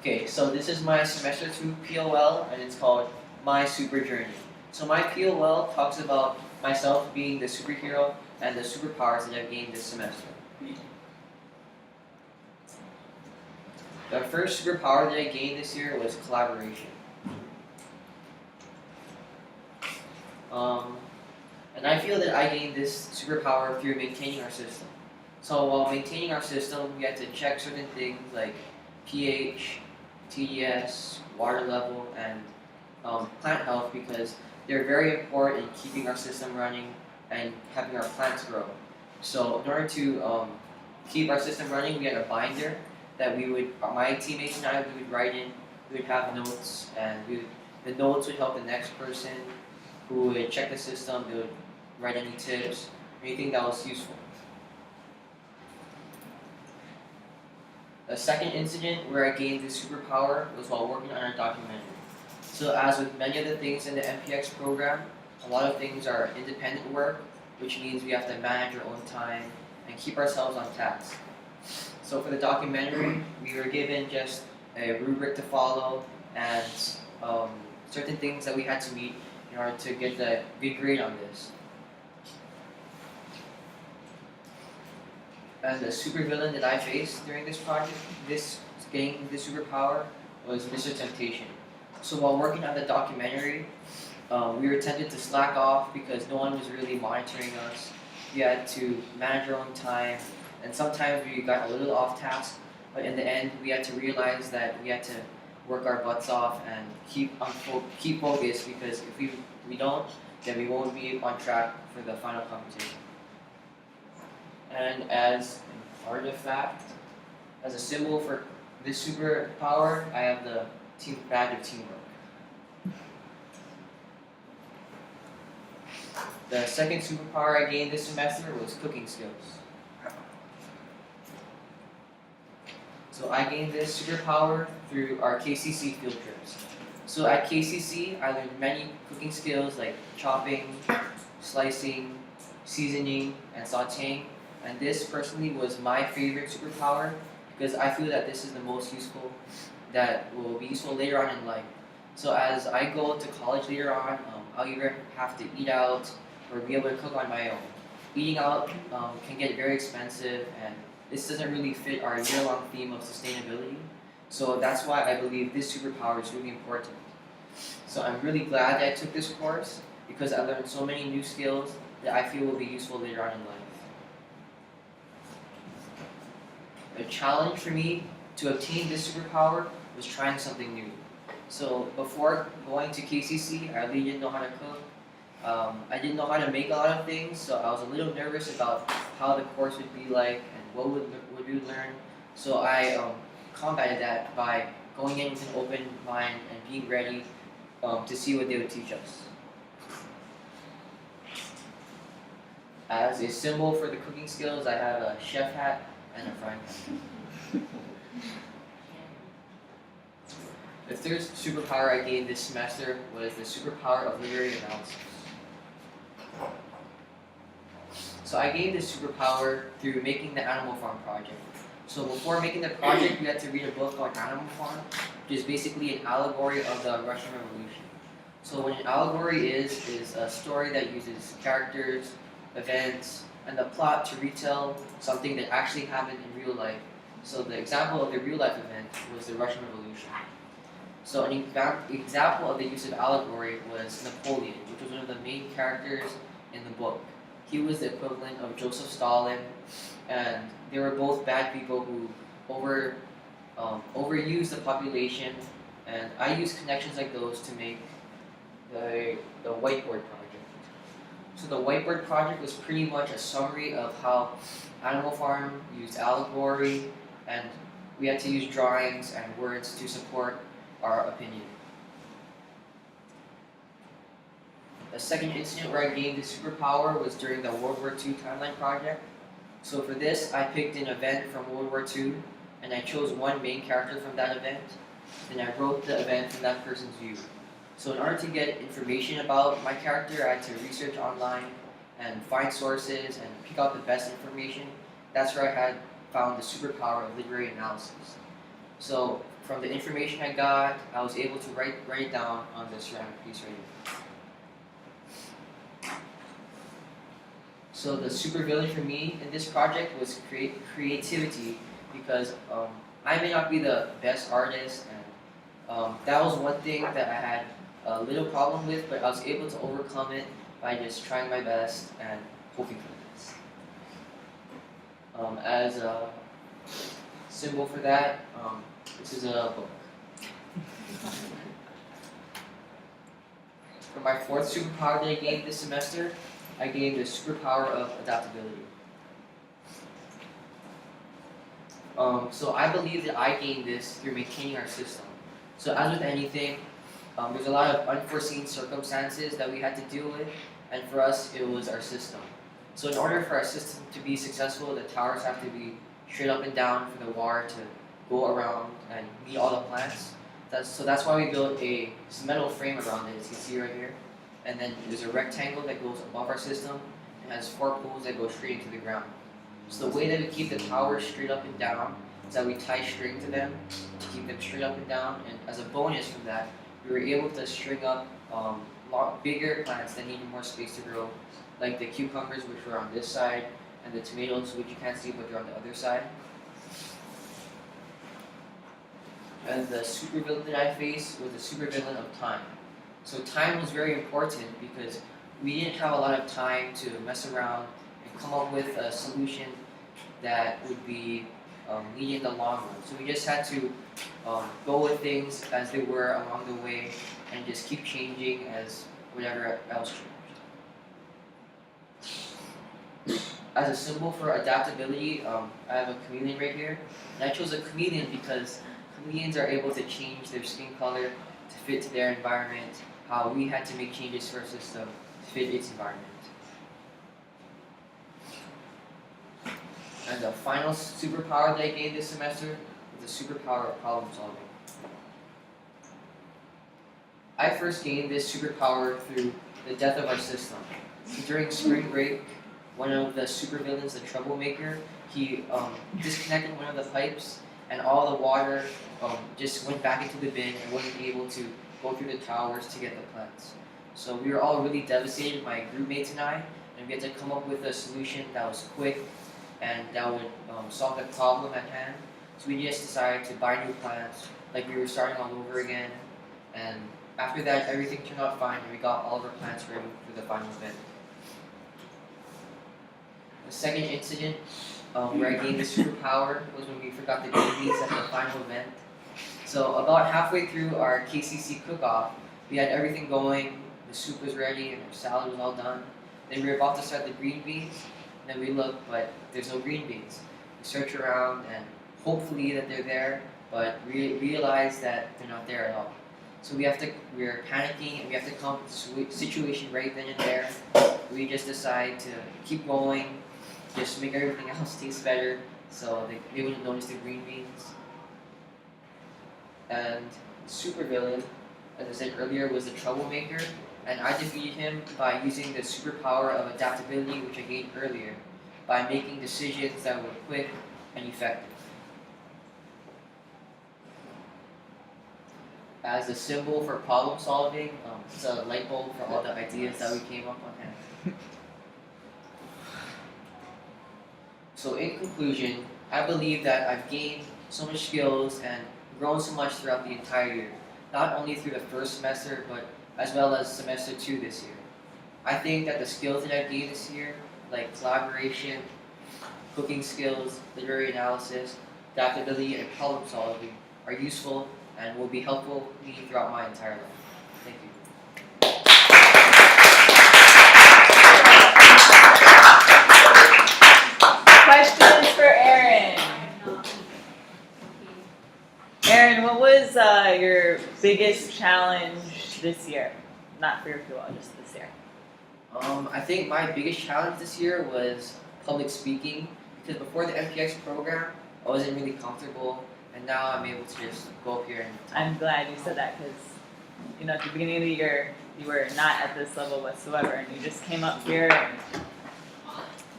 Okay, so this is my semester 2 PoL, and it's called My Super Journey. So my PoL talks about myself being the superhero and the superpowers that I've gained this semester. The first superpower that I gained this year was collaboration. And I feel that I gained this superpower through maintaining our system. So while maintaining our system, we had to check certain things like pH, TDS, water level, and plant health because they're very important in keeping our system running and having our plants grow. So in order to keep our system running, we had a binder that my teammates and I, we would write in. We would have notes, and the notes would help the next person who would check the system. They would write any tips, anything that was useful. The second incident where I gained this superpower was while working on a documentary. So as with many of the things in the MPX program, a lot of things are independent work, which means we have to manage our own time and keep ourselves on task. So for the documentary, we were given just a rubric to follow and certain things that we had to meet in order to get the good grade on this. And the supervillain that I faced during this project, getting this superpower, was Mr. Temptation. So while working on the documentary, we were tempted to slack off because no one was really monitoring us. We had to manage our own time, and sometimes we got a little off task, but in the end, we had to realize that we had to work our butts off and keep focused because if we don't, then we won't be on track for the final competition. And as an artifact, as a symbol for this superpower, I have the badge of teamwork. The second superpower I gained this semester was cooking skills. So I gained this superpower through our KCC field trips. So at KCC, I learned many cooking skills like chopping, slicing, seasoning, and sauteing. And this personally was my favorite superpower because I feel that this is the most useful, that will be useful later on in life. So as I go to college later on, I'll either have to eat out or be able to cook on my own. Eating out can get very expensive, and this doesn't really fit our year-long theme of sustainability. So that's why I believe this superpower is really important. So I'm really glad that I took this course because I learned so many new skills that I feel will be useful later on in life. The challenge for me to obtain this superpower was trying something new. So before going to KCC, I really didn't know how to cook. I didn't know how to make a lot of things, so I was a little nervous about how the course would be like and what would we learn. So I combated that by going in with an open mind and being ready to see what they would teach us. As a symbol for the cooking skills, I have a chef hat and a frying pan. The third superpower I gained this semester was the superpower of literary analysis. So I gained this superpower through making the Animal Farm project. So before making the project, we had to read a book on Animal Farm, which is basically an allegory of the Russian Revolution. So what an allegory is a story that uses characters, events, and the plot to retell something that actually happened in real life. So the example of the real life event was the Russian Revolution. So an example of the use of allegory was Napoleon, which was one of the main characters in the book. He was the equivalent of Joseph Stalin, and they were both bad people who overused the population, and I used connections like those to make the whiteboard project. So the whiteboard project was pretty much a summary of how Animal Farm used allegory, and we had to use drawings and words to support our opinion. The second incident where I gained the superpower was during the World War II timeline project. So for this, I picked an event from World War II, and I chose one main character from that event, and I wrote the event from that person's view. So in order to get information about my character, I had to research online and find sources and pick out the best information. That's where I had found the superpower of literary analysis. So from the information I got, I was able to write it down on the ceramic piece right here. So the supervillain for me in this project was creativity, because I may not be the best artist, and that was one thing that I had a little problem with, but I was able to overcome it by just trying my best and hoping for the best. As a symbol for that, this is a book. For my fourth superpower that I gained this semester, I gained the superpower of adaptability. So I believe that I gained this through maintaining our system. So as with anything, there's a lot of unforeseen circumstances that we had to deal with, and for us, it was our system. So in order for our system to be successful, the towers have to be straight up and down for the water to go around and meet all the plants. So that's why we built a metal frame around it, as you can see right here. And then there's a rectangle that goes above our system and has 4 poles that go straight into the ground. So the way that we keep the towers straight up and down is that we tie string to them to keep them straight up and down. And as a bonus from that, we were able to string up lot bigger plants that needed more space to grow, like the cucumbers, which were on this side, and the tomatoes, which you can't see but they're on the other side. And the supervillain that I faced was the supervillain of time. So time was very important because we didn't have a lot of time to mess around and come up with a solution that would be needed in the long run. So we just had to go with things as they were along the way and just keep changing as whatever else changed. As a symbol for adaptability, I have a chameleon right here. And I chose a chameleon because chameleons are able to change their skin color to fit to their environment, how we had to make changes to our system to fit its environment. And the final superpower that I gained this semester was the superpower of problem solving. I first gained this superpower through the death of our system. So during spring break, one of the supervillains, the troublemaker, he disconnected one of the pipes, and all the water just went back into the bin and wasn't able to go through the towers to get the plants. So we were all really devastated, my group mates and I, and we had to come up with a solution that was quick and that would solve the problem at hand. So we just decided to buy new plants, like we were starting all over again. And after that, everything turned out fine, and we got all of our plants ready for the final event. The second incident where I gained the superpower was when we forgot the green beans at the final event. So about halfway through our KCC cook-off, we had everything going, the soup was ready, and our salad was all done. Then we were about to start the green beans, and then we look, but there's no green beans. We search around, and hopefully that they're there, but we realize that they're not there at all. So we're panicking, and we have to come up with a situation right then and there. We just decide to keep going, just make everything else taste better, so they wouldn't notice the green beans. And supervillain, as I said earlier, was the troublemaker, and I defeated him by using the superpower of adaptability, which I gained earlier, by making decisions that were quick and effective. As a symbol for problem solving, it's a light bulb for all the ideas that we came up on hand. So in conclusion, I believe that I've gained so much skills and grown so much throughout the entire year, not only through the first semester, but as well as semester 2 this year. I think that the skills that I've gained this year, like collaboration, cooking skills, literary analysis, adaptability, and problem solving, are useful and will be helpful to me throughout my entire life. Thank you. Questions for Aaron? Aaron, what was your biggest challenge this year? Not for your PoL, just this year. I think my biggest challenge this year was public speaking, because before the MPX program, I wasn't really comfortable, and now I'm able to just go up here and talk. I'm glad you said that because, at the beginning of the year, you were not at this level whatsoever, and you just came up here and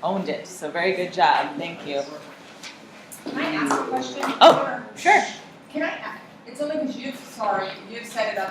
owned it. So very good job. Thank you. Can I ask a question? Oh, sure. Can I, it's only because you've said it other